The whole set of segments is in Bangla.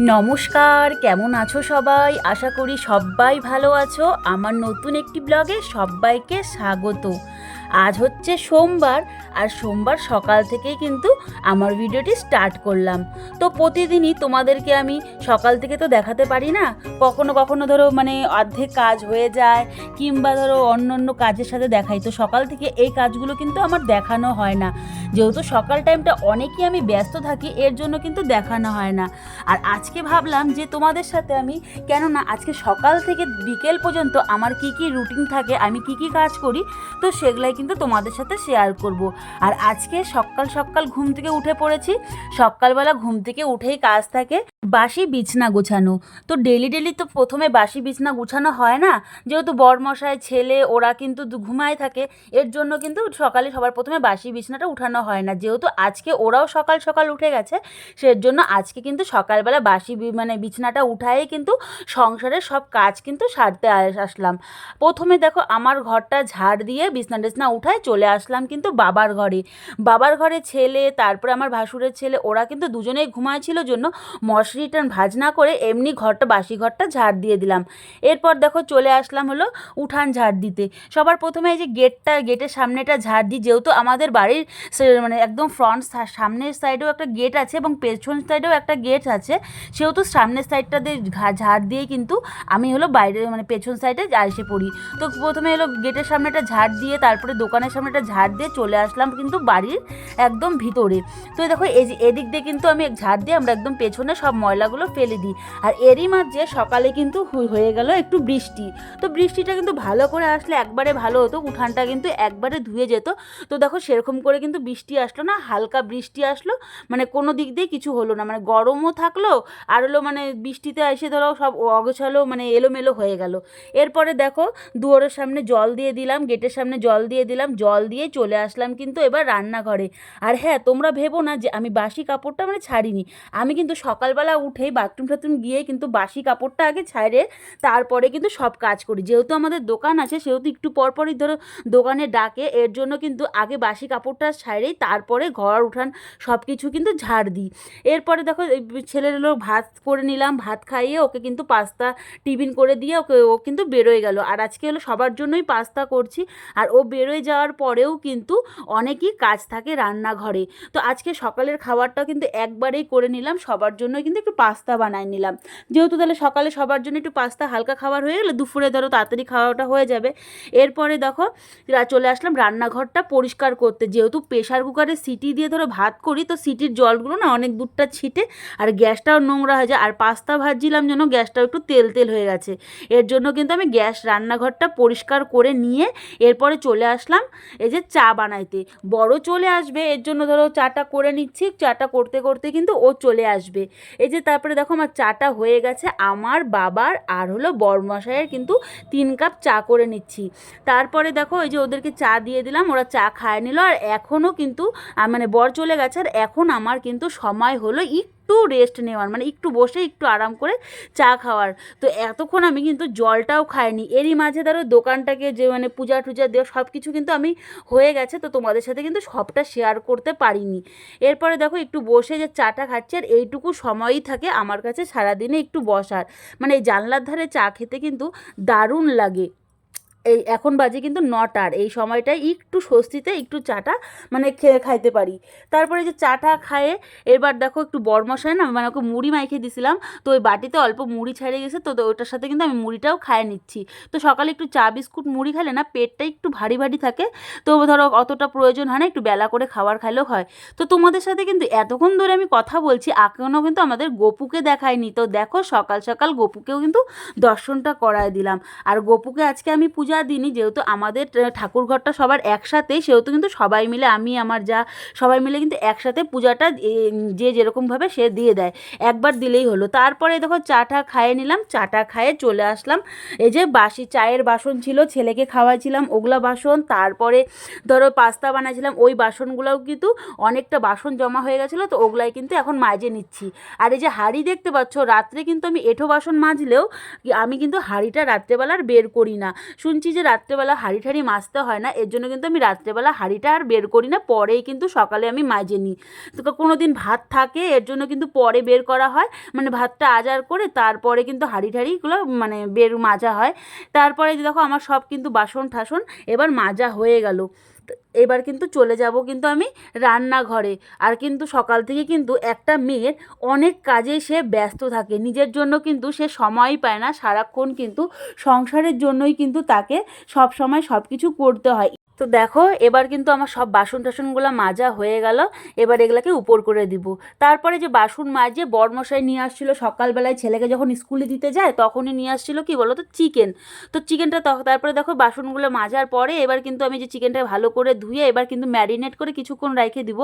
নমস্কার, কেমন আছো সবাই? আশা করি সবাই ভালো আছো। আমার নতুন একটি ব্লগে সবাইকে স্বাগত। আজ হচ্ছে সোমবার, আর সোমবার সকাল থেকেই কিন্তু আমার ভিডিওটি স্টার্ট করলাম। তো প্রতিদিনই তোমাদেরকে আমি সকাল থেকে তো দেখাতে পারি না, কখনো কখনো ধরো অর্ধেক কাজ হয়ে যায়, কিংবা ধরো অন্য অন্য কাজের সাথে দেখাই। তো সকাল থেকে এই কাজগুলো কিন্তু আমার দেখানো হয় না, যেহেতু সকাল টাইমটা অনেকই আমি ব্যস্ত থাকি, এর জন্য কিন্তু দেখানো হয় না। আর আজকে ভাবলাম যে তোমাদের সাথে আমি, কেননা আজকে সকাল থেকে বিকেল পর্যন্ত আমার কি কি রুটিন থাকে, আমি কি কি কাজ করি, তো সেগুলাই কিন্তু তোমাদের সাথে শেয়ার করব। আর আজকে সকাল সকাল ঘুম থেকে উঠে পড়েছি। সকালবেলা ঘুম থেকে উঠেই কাজ থাকে বাসি বিছনা গোছানো। তো ডেলি ডেলি তো প্রথমে বাসি বিছনা গোছানো হয় না, যেহেতু বরমশাই ছেলে ওরা কিন্তু ঘুমায় থাকে, এর জন্য কিন্তু সকালে সবার প্রথমে বাসি বিছনাটা উঠানো হয় না। যেহেতু আজকে ওরাও সকাল সকাল উঠে গেছে, সের জন্য আজকে কিন্তু সকালবেলা বাসি বিছনাটা উঠাই কিন্তু সংসারের সব কাজ কিন্তু সারতে আসলাম। প্রথমে দেখো আমার ঘরটা ঝাড় দিয়ে বিছনা টিছনা উঠায় চলে আসলাম কিন্তু বাবার ঘরে ছেলে, তারপরে আমার ভাসুরের ছেলে, ওরা কিন্তু দুজনেই ঘুমাচ্ছিল জন্য মশারিটা ভাঁজ না করে এমনি বাসি ঘরটা ঝাড় দিয়ে দিলাম। এরপর দেখো চলে আসলাম হলো উঠান ঝাড় দিতে। সবার প্রথমে এই যে গেটের সামনেটা ঝাড় দিই, যেহেতু আমাদের বাড়ির একদম ফ্রন্ট সামনের সাইডেও একটা গেট আছে এবং পেছন সাইডেও একটা গেট আছে, সেহেতু সামনের সাইডটা দিয়ে ঝাড় দিয়ে কিন্তু আমি হলো বাইরে পেছন সাইডে এসে পড়ি। তো প্রথমে হলো গেটের সামনেটা ঝাড় দিয়ে, তারপরে দোকানের সামনেটা ঝাড় দিয়ে চলে আসলাম কিন্তু বাড়ির একদম ভিতরে। তো দেখো এই যে এদিক দিয়ে কিন্তু আমি ঝাড় দিয়ে আমরা একদম পেছনে সব ময়লাগুলো ফেলে দিই। আর এরই মাঝে সকালে কিন্তু হয়ে গেল একটু বৃষ্টি। তো বৃষ্টিটা কিন্তু ভালো করে আসলে একবারে ভালো হতো, উঠানটা কিন্তু একবারে ধুয়ে যেত। তো দেখো সেরকম করে কিন্তু বৃষ্টি আসলো না, হালকা বৃষ্টি আসলো, কোনো দিক দিয়ে কিছু হলো না, গরমও থাকলো, আর হলো বৃষ্টিতে এসে ধরো সব অগোছালো এলোমেলো হয়ে গেল। এরপরে দেখো দুয়ারের সামনে জল দিয়ে দিলাম, গেটের সামনে জল দিয়ে দিলাম, জল দিয়ে চলে আসলাম কিন্তু এবার রান্নাঘরে। আর হ্যাঁ, তোমরা ভেবো না যে আমি বাসি কাপড়টা ছাড়িনি, আমি কিন্তু সকালবেলা উঠেই বাথরুম টাথরুম গিয়ে কিন্তু বাসি কাপড়টা আগে ছাড়ে তারপরে কিন্তু সব কাজ করি। যেহেতু আমাদের দোকান আছে, সেহেতু একটু পরপরই ধরো দোকানে ডাকে, এর জন্য কিন্তু আগে বাসি কাপড়টা ছাড়েই তারপরে ঘর উঠান সব কিছু কিন্তু ঝাড় দিই। এরপরে দেখো ছেলের হলো ভাত করে নিলাম, ভাত খাইয়ে ওকে কিন্তু পাস্তা টিফিন করে দিয়ে ও কিন্তু বেরোয় গেল। আর আজকে হলো সবার জন্যই পাস্তা করছি। আর ও বেরোয় যাওয়ার পরেও কিন্তু অনেকই কাজ থাকে রান্নাঘরে। তো আজকে সকালের খাবারটাও কিন্তু একবারেই করে নিলাম, সবার জন্য কিন্তু একটু পাস্তা বানাই নিলাম, যেহেতু তাহলে সকালে সবার জন্য একটু পাস্তা হালকা খাবার হয়ে গেলে দুপুরে ধরো তাড়াতাড়ি খাওয়াটা হয়ে যাবে। এরপরে দেখো চলে আসলাম রান্নাঘরটা পরিষ্কার করতে। যেহেতু প্রেশার কুকারে সিটি দিয়ে ধরো ভাত করি, তো সিটির জলগুলো না অনেক দূরটা ছিটে, আর গ্যাসটাও নোংরা হয়ে যায়। আর পাস্তা ভাজছিলাম যেন গ্যাসটাও একটু তেল তেল হয়ে গেছে, এর জন্য কিন্তু আমি রান্নাঘরটা পরিষ্কার করে নিয়ে এরপরে চলে আসলাম এই যে চা বানাইতে। বড় চলে আসবে, এর জন্য ধরো চাটা করে নিচ্ছি, চাটা করতে করতে কিন্তু ও চলে আসবে। এই যে তারপরে দেখো আমার চাটা হয়ে গেছে, আমার বাবার আর হলো বড়মশাইয়ের কিন্তু 3 কাপ চা করে নিচ্ছি। তারপরে দেখো এই যে ওদেরকে চা দিয়ে দিলাম, ওরা চা খায় নিল। আর এখনও কিন্তু বর চলে গেছে, আর এখন আমার কিন্তু সময় হলো একটু রেস্ট নেওয়ার, একটু বসে একটু আরাম করে চা খাওয়ার। তো এতক্ষণ আমি কিন্তু জলটাও খাইনি। এরই মাঝে ধরো দোকানটাকে যে পূজা টুজা দেওয়া সব কিছু কিন্তু আমি হয়ে গেছে, তো তোমাদের সাথে কিন্তু সবটা শেয়ার করতে পারিনি। এরপরে দেখো একটু বসে যে চাটা খাচ্ছি, আর এইটুকু সময়ই থাকে আমার কাছে সারাদিনে একটু বসার, এই জানলার ধারে চা খেতে কিন্তু দারুণ লাগে। এই এখন বাজে কিন্তু 9টার, এই সময়টায় একটু স্বস্তিতে একটু চাটা খাইতে পারি। তারপরে যে চাটা খায়ে এবার দেখো একটু বরমশাই না ওকে মুড়ি মাইখে দিছিলাম, তো ওই বাটিতে অল্প মুড়ি ছেড়ে গেছে, তো ওটার সাথে কিন্তু আমি মুড়িটাও খাইয়ে নিচ্ছি। তো সকালে একটু চা বিস্কুট মুড়ি খেলে না পেটটা একটু ভারী ভারী থাকে, তো ধরো অতটা প্রয়োজন হয় না, একটু বেলা করে খাবার খাইলেও হয়। তো তোমাদের সাথে কিন্তু এতক্ষণ ধরে আমি কথা বলছি, এখনও কিন্তু আমাদের গপুকে দেখায়নি। তো দেখো সকাল সকাল গপুকেও কিন্তু দর্শনটা করায় দিলাম। আর গপুকে আজকে আমি পূজা দিনই, যেহেতু আমাদের ঠাকুর ঘরটা সবার একসাথে, সেহেতু কিন্তু সবাই মিলে, আমি আমার যা সবাই মিলে কিন্তু একসাথে পূজাটা যে যেরকমভাবে সে দিয়ে দেয়, একবার দিলেই হলো। তারপরে দেখো চাটা খাইয়ে নিলাম, চাটা খাইয়ে চলে আসলাম এই যে বাসি চায়ের বাসন ছিল, ছেলেকে খাওয়াইছিলাম ওগুলা বাসন, তারপরে ধরো পাস্তা বানাইছিলাম ওই বাসনগুলোও কিন্তু অনেকটা বাসন জমা হয়ে গেছিলো, তো ওগুলাই কিন্তু এখন মাজে নিচ্ছি। আর এই যে হাঁড়ি দেখতে পাচ্ছ, রাত্রে কিন্তু আমি এঁঠো বাসন মাজলেও আমি কিন্তু হাঁড়িটা রাত্রেবেলার বের করি না। শুনছি শুনছি যে রাত্রেবেলা হাঁড়ি ঠাড়ি মাজতে হয় না, এর জন্য কিন্তু আমি রাত্রেবেলা হাঁড়িটা আর বের করি না, পরেই কিন্তু সকালে আমি মাজে নিই। তো কোনো দিন ভাত থাকে এর জন্য কিন্তু পরে বের করা হয়, মানে ভাতটা আজার করে তারপরে কিন্তু হাঁড়ি ঠাড়িগুলো মানে মাজা হয়। তারপরে দেখো আমার সব কিন্তু বাসন ঠাসন এবার মাজা হয়ে গেল। এবার কিন্তু চলে যাব কিন্তু আমি রান্নাঘরে। আর কিন্তু সকাল থেকে কিন্তু একটা মেয়ের অনেক কাজে সে ব্যস্ত থাকে, নিজের জন্য কিন্তু সে সময়ই পায় না, সারাক্ষণ কিন্তু সংসারের জন্যই কিন্তু তাকে সব সময় সব কিছু করতে হয়। তো দেখো এবার কিন্তু আমার সব বাসন টাসনগুলো মাজা হয়ে গেল, এবার এগুলাকে উপর করে দিব। তারপরে যে বাসন মাজে বরমশাই নিয়ে আসছিলো সকালবেলায়, ছেলেকে যখন স্কুলে দিতে যায় তখনই নিয়ে আসছিলো কি বলো তো চিকেন। তো চিকেনটা তারপরে দেখো বাসনগুলো মাজার পরে এবার কিন্তু আমি যে চিকেনটা ভালো করে ধুয়ে এবার কিন্তু ম্যারিনেট করে কিছুক্ষণ রেখে দিব।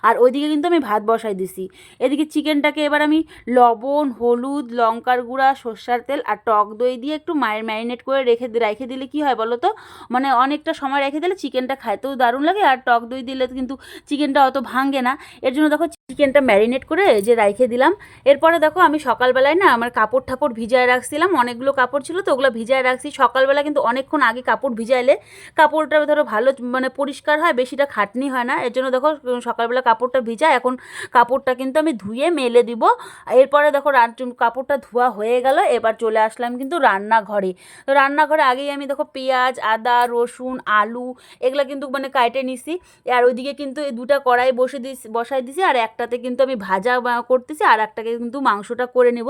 আর ওইদিকে কিন্তু আমি ভাত বসাই দিছি। এদিকে চিকেনটাকে এবার আমি লবণ, হলুদ, লঙ্কার গুঁড়া, সর্ষার তেল আর টক দই দিয়ে একটু ম্যারিনেট করে রেখে দিলে কি হয় বলো তো, মানে অনেকটা সময় রেখে দিলে চিকেনটা খাইতেও দারুণ লাগে, আর টক দই দিলে কিন্তু চিকেনটা অত ভাঙে না। এর জন্য দেখো চিকেনটা ম্যারিনেট করে যে রেখে দিলাম। এরপরে দেখো আমি সকালবেলায় না আমার কাপড় ঠাপড় ভিজায় রাখছিলাম, অনেকগুলো কাপড় ছিল তো ওগুলো ভিজায় রাখছি। সকালবেলা কিন্তু অনেকক্ষণ আগে কাপড় ভিজাইলে কাপড়টা ধরো ভালো মানে পরিষ্কার হয়, বেশিটা খাটনি হয় না। এর জন্য দেখো সকালবেলা কাপড়টা ভিজা, এখন কাপড়টা কিন্তু আমি ধুয়ে মেলে দিব। এরপরে দেখো কাপড়টা ধোয়া হয়ে গেল, এবার চলে আসলাম কিন্তু রান্নাঘরে। তো রান্নাঘরে আগেই আমি দেখো পেঁয়াজ, আদা, রসুন, আলু এগুলো কিন্তু মানে কাটে নিছি। আর ওইদিকে কিন্তু এই দুটা কড়াই বসাই দিছি, আর একটাতে কিন্তু আমি ভাজা করতেছি, আর একটাকে কিন্তু মাংসটা করে নেব।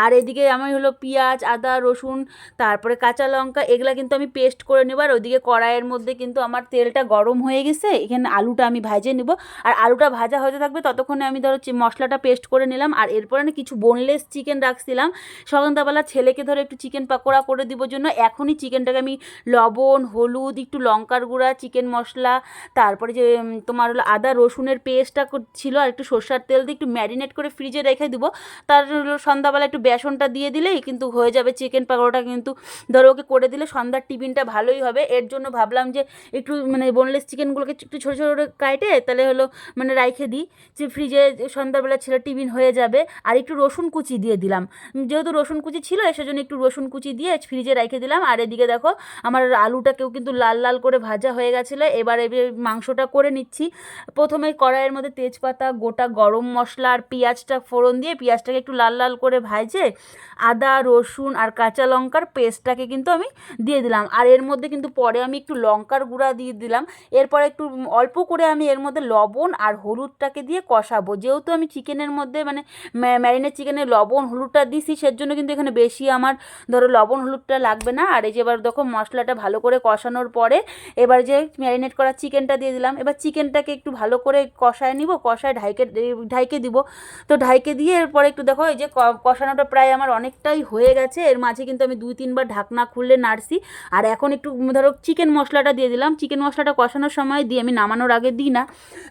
আর এদিকে আমি হলো পেঁয়াজ, আদা, রসুন, তারপরে কাঁচা লঙ্কা এগুলো কিন্তু আমি পেস্ট করে নেব। আর ওইদিকে কড়াইয়ের মধ্যে কিন্তু আমার তেলটা গরম হয়ে গেছে, এখানে আলুটা আমি ভাজে নেব। আর আলুটা ভাজা হতে থাকবে ততক্ষণে আমি ধরো মশলাটা পেস্ট করে নিলাম। আর এরপরে না কিছু বোনলেস চিকেন রাখছিলাম, সন্ধ্যাবেলা ছেলেকে ধরো একটু চিকেন পাকোড়া করে দিব জন্য এখনই চিকেনটাকে আমি লবণ, হলুদ, একটু লঙ্কার গুঁড়া, চিকেন মশলা, তারপরে যে তোমার হলো আদা রসুনের পেস্টটা ছিল, আর একটু সর্ষার তেল দিয়ে একটু ম্যারিনেট করে ফ্রিজে রেখে দিব। তার সন্ধ্যাবেলা একটু বেসনটা দিয়ে দিলেই কিন্তু হয়ে যাবে চিকেন পাকোড়াটা। কিন্তু ধরো ওকে করে দিলে সন্ধ্যার টিফিনটা ভালোই হবে। এর জন্য ভাবলাম যে একটু মানে বোনলেস চিকেনগুলোকে একটু ছোটো ছোটো কাটে তাহলে হলো মানে রাইখে দিই, যে ফ্রিজে সন্ধ্যাবেলা ছেলে টিফিন হয়ে যাবে। আর একটু রসুন কুচি দিয়ে দিলাম, যেহেতু রসুন কুচি ছিল সেজন্য একটু রসুন কুচি দিয়ে ফ্রিজে রেখে দিলাম। আর এদিকে দেখো আমার আলুটাকেও কিন্তু লাল লাল করে ভাজা হয়ে গেছিলো। এবার মাংসটা করে নিচ্ছি। প্রথমে কড়াইয়ের মধ্যে তেজপাতা, গোটা গরম মশলা আর পেঁয়াজটা ফোড়ন দিয়ে পেঁয়াজটাকে একটু লাল লাল করে ভাজে আদা রসুন আর কাঁচা লঙ্কার পেস্টটাকে কিন্তু আমি দিয়ে দিলাম। আর এর মধ্যে কিন্তু পরে আমি একটু লঙ্কার গুঁড়া দিয়ে দিলাম। এরপরে একটু অল্প করে আমি এর মধ্যে লবণ আর হলুদটাকে দিয়ে কষাবো, যেহেতু আমি চিকেনের মধ্যে মানে ম্যারিনেট চিকেনে লবণ হলুদটা দিছি সেজন্য কিন্তু এখানে বেশি আমার ধরো লবণ হলুদটা লাগবে না। আর এই যে এবার দেখো মশলাটা ভালো করে কষানোর পরে এবার যে ম্যারিনেট করা চিকেনটা দিয়ে দিলাম। এবার চিকেনটাকে একটু ভালো করে কষায় নিব, কষায় ঢাইকে দিব। তো ঢাইকে দিয়ে এরপরে একটু দেখো এই যে কষানোটা প্রায় আমার অনেকটাই হয়ে গেছে। এর মাঝে কিন্তু আমি 2-3 বার ঢাকনা খুললে নাড়ছি। আর এখন একটু ধরো চিকেন মশলাটা দিয়ে দিলাম। চিকেন মশলাটা কষানোর সময় দিয়ে, আমি নামানোর আগে দিই না।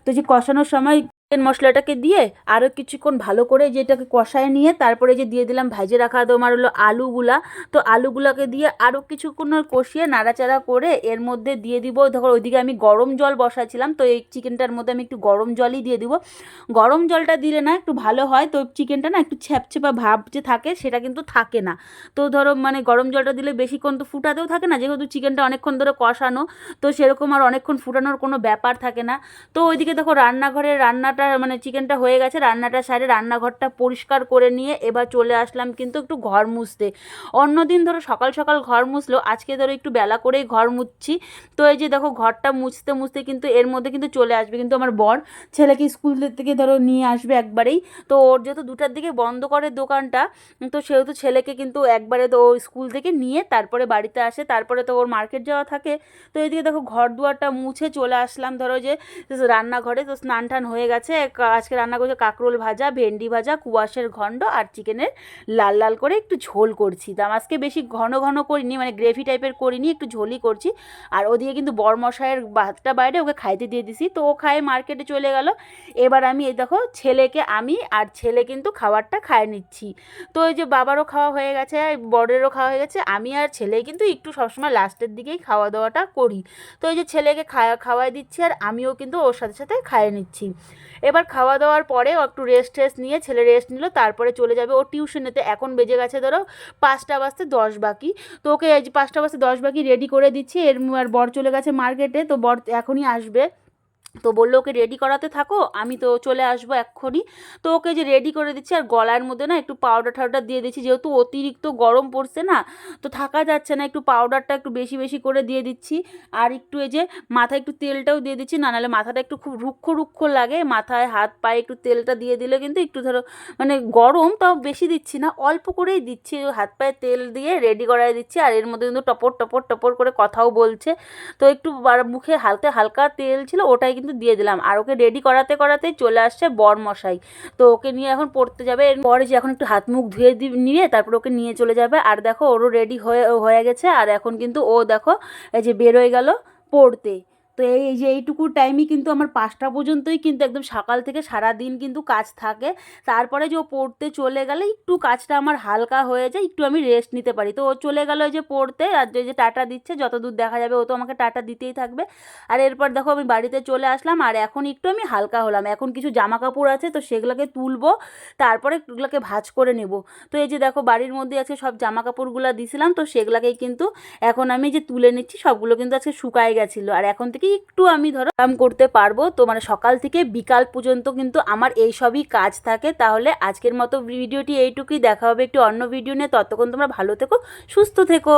তো যে কষানোর সময় চিকেন মশলাটাকে দিয়ে আরও কিছুক্ষণ ভালো করে যেটাকে কষায় নিয়ে তারপরে যে দিয়ে দিলাম ভাজে রাখা তোমার হলো আলুগুলা। তো আলুগুলাকে দিয়ে আরও কিছুক্ষণ কষিয়ে নাড়াচাড়া করে এর মধ্যে দিয়ে দিব। ধরো ওইদিকে আমি গরম জল বসাইছিলাম, তো এই চিকেনটার মধ্যে আমি একটু গরম জলই দিয়ে দিব। গরম জলটা দিলে না একটু ভালো হয়, তো চিকেনটা না একটু ছ্যাপছ্যাপা ভাব যে থাকে সেটা কিন্তু থাকে না। তো ধরো মানে গরম জলটা দিলে বেশিক্ষণ তো ফুটাতেও থাকে না, যেহেতু চিকেনটা অনেকক্ষণ ধরে কষানো, তো সেরকম আর অনেকক্ষণ ফুটানোর কোনো ব্যাপার থাকে না। তো ওইদিকে দেখো রান্নাটা মানে চিকেনটা হয়ে গেছে, রান্নাটা সারে রান্নাঘরটা পরিষ্কার করে নিয়ে এবার চলে আসলাম কিন্তু একটু ঘর মুছতে। অন্যদিন ধরো সকাল সকাল ঘর মুছলো, আজকে ধরো একটু বেলা করেই ঘর মুছছি। তো এই যে দেখো ঘরটা মুছতে মুছতে কিন্তু এর মধ্যে কিন্তু চলে আসবে কিন্তু আমার বর, ছেলেকে স্কুল থেকে ধরো নিয়ে আসবে একবারেই। তো ওর যেহেতু 2টার দিকে বন্ধ করে দোকানটা, তো সেহেতু ছেলেকে কিন্তু একবারে তো স্কুল থেকে নিয়ে তারপরে বাড়িতে আসে, তারপরে তো ওর মার্কেট যাওয়া থাকে। তো এইদিকে দেখো ঘর দুয়ারটা মুছে চলে আসলাম ধরো যে রান্নাঘরে। তো স্নান টান হয়ে গেছে, আজকে রান্না করছে কাঁকরোল ভাজা, ভেন্ডি ভাজা, কুয়াশের ঘণ্ট আর চিকেনের লাল লাল করে একটু ঝোল করছি। দাম আজকে বেশি ঘন ঘন করিনি, মানে গ্রেভি টাইপের করিনি, একটু ঝোলই করছি। আর ওদিকে কিন্তু বরমশাইয়ের ভাতটা বাইরে ওকে খাইতে দিয়ে দিছি, তো ও খায় মার্কেটে চলে গেল। এবার আমি এই দেখো ছেলেকে আমি আর ছেলে কিন্তু খাবারটা খায় নিচ্ছি। তো ওই যে বাবারও খাওয়া হয়ে গেছে, বরেরও খাওয়া হয়ে গেছে, আমি আর ছেলে কিন্তু একটু সবসময় লাস্টের দিকেই খাওয়া দাওয়াটা করি। তো এই যে ছেলেকে খাওয়াই দিচ্ছি আর আমিও কিন্তু ওর সাথে সাথে খাইয়ে নিচ্ছি। এবার খাওয়া দাওয়ার পরে ও একটু রেস্ট নিয়ে ছেলে রেস্ট নিল, তারপরে চলে যাবে ও টিউশনেতে। এখন বেজে গেছে ধরো 5টা বাজতে 10 বাকি। তো ওকে এই যে 5টা বাজতে 10 বাকি রেডি করে দিচ্ছি। আর বর চলে গেছে মার্কেটে, তো বর এখনই আসবে। তো বললো ওকে রেডি করাতে থাকো, আমি তো চলে আসবো এক্ষুনি। তো ওকে যে রেডি করে দিচ্ছি, আর গলার মধ্যে না একটু পাউডার টাউডার দিয়ে দিচ্ছি, যেহেতু অতিরিক্ত গরম পড়ছে না, তো থাকা যাচ্ছে না, একটু পাউডারটা একটু বেশি বেশি করে দিয়ে দিচ্ছি। আর একটু এই যে মাথায় একটু তেলটাও দিয়ে দিচ্ছি, না নাহলে মাথাটা একটু খুব রুক্ষ রুক্ষ লাগে, মাথায় হাত পায়ে একটু তেলটা দিয়ে দিলে কিন্তু একটু ধরো মানে গরম, তাও বেশি দিচ্ছি না, অল্প করেই দিচ্ছি, হাত পায়ে তেল দিয়ে রেডি করাই দিচ্ছি। আর এর মধ্যে কিন্তু টপর টপর টপর করে কথাও বলছে, তো একটু মুখে হালকা হালকা তেল ছিল ওটাই কিন্তু দিয়ে দিলাম। আর ওকে রেডি করাতে করাতেই চলে আসছে বরমশাই, তো ওকে নিয়ে এখন পড়তে যাবে। এরপরে যে এখন একটু হাত মুখ ধুয়ে নিয়ে তারপর ওকে নিয়ে চলে যাবে। আর দেখো ওরও রেডি হয়ে গেছে, আর এখন কিন্তু ও দেখো এই যে বেরোয় গেল পড়তে। তো এই যে এইটুকু টাইমই কিন্তু আমার 5টা পর্যন্তই কিন্তু একদম সকাল থেকে সারা দিন কিন্তু কাজ থাকে। তারপরে যে ও পড়তে চলে গেলে একটু কাজটা আমার হালকা হয়ে যায়, একটু আমি রেস্ট নিতে পারি। তো ও চলে গেল এই যে পড়তে, আর যে টাটা দিচ্ছে, যতদূর দেখা যাবে ও তো আমাকে টাটা দিতেই থাকবে। আর এরপর দেখো আমি বাড়িতে চলে আসলাম, আর এখন একটু আমি হালকা হলাম। এখন কিছু জামা কাপড় আছে, তো সেগুলোকে তুলবো, তারপরে এগুলোকে ভাঁজ করে নেব। তো এই যে দেখো বাড়ির মধ্যে আজকে সব জামা কাপড়গুলো দিছিলাম, তো সেগুলোকেই কিন্তু এখন আমি যে তুলে নিচ্ছি, সবগুলো কিন্তু আজকে শুকায় গেছিলো। আর এখন থেকে একটু আমি ধরো আরাম করতে পারবো। তো মানে সকাল থেকে বিকাল পর্যন্ত কিন্তু আমার এই সবই কাজ থাকে। তাহলে আজকের মতো ভিডিওটি এইটুকুই, দেখা হবে একটু অন্য ভিডিও নিয়ে। ততক্ষণ তোমরা ভালো থেকো, সুস্থ থেকো।